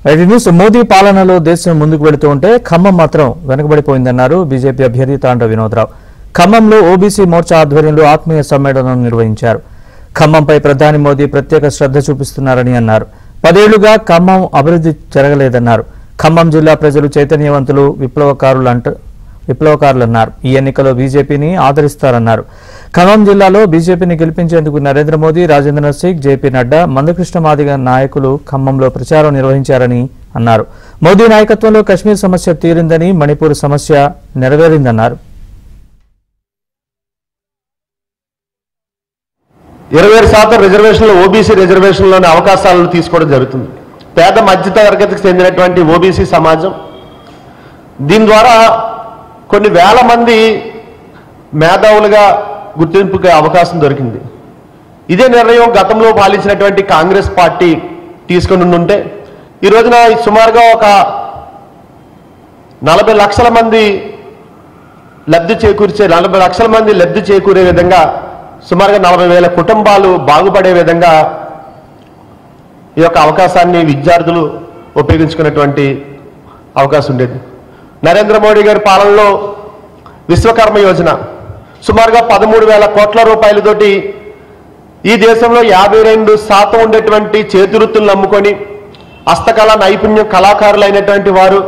అయితే న్యూస్ మోదీ పాలనలో దేశం ముందుకు వెళుతూ ఉంటే ఖమ్మం మాత్రం వెనుకబడిపోయిందన్నారు బీజేపీ అభ్యర్థి తాండవ వినోద్రావు. ఖమ్మంలో ఓబీసీ మోర్చా ఆధ్వర్యంలో ఆత్మీయ సమ్మేళనం నిర్వహించారు. ఖమ్మంపై ప్రధాని మోదీ ప్రత్యేక శ్రద్ధ చూపిస్తున్నారని అన్నారు. 10 ఏళ్లుగా ఖమ్మం అభివృద్ధి జరగలేదన్నారు. ఖమ్మం జిల్లా ప్రజలు చైతన్యవంతులు, విప్లవకారులన్నారు. ఈ ఎన్నికలో బీజేపీని ఆదరిస్తారన్నారు. ఖమ్మం జిల్లాలో బీజేపీని గెలిపించేందుకు నరేంద్ర మోదీ, రాజేంద్ర సింగ్, జేపీ నడ్డా, మందకృష్ణ మాదిగ నాయకులు ఖమ్మంలో ప్రచారం నిర్వహించారని అన్నారు. మోదీ నాయకత్వంలో కశ్మీర్ సమస్య తీరిందని, మణిపూర్ సమస్య నెరవేరిందన్నారు. 27% రిజర్వేషన్లు ఓబీసీ రిజర్వేషన్లోని అవకాశాలను తీసుకోవడం జరుగుతుంది. పేద మధ్యతరగతికి చెందినటువంటి ఓబీసీ సమాజం దీని ద్వారా కొన్ని వేల మంది మేధావులుగా గుర్తింపుకి అవకాశం దొరికింది. ఇదే నిర్ణయం గతంలో పాలించినటువంటి కాంగ్రెస్ పార్టీ తీసుకుని ఉంటే ఈ రోజున సుమారుగా ఒక 40 లక్షల మంది లబ్ధి చేకూరే విధంగా సుమారుగా 40,000 కుటుంబాలు బాగుపడే విధంగా ఈ యొక్క అవకాశాన్ని విద్యార్థులు ఉపయోగించుకునేటువంటి అవకాశం ఉండేది. నరేంద్ర మోడీ గారి పాలనలో విశ్వకర్మ యోజన సుమారుగా 13,000 కోట్ల రూపాయలతోటి ఈ దేశంలో 52% ఉండేటువంటి చేతివృత్తులను నమ్ముకొని హస్తకళ నైపుణ్యం కళాకారులైనటువంటి వారు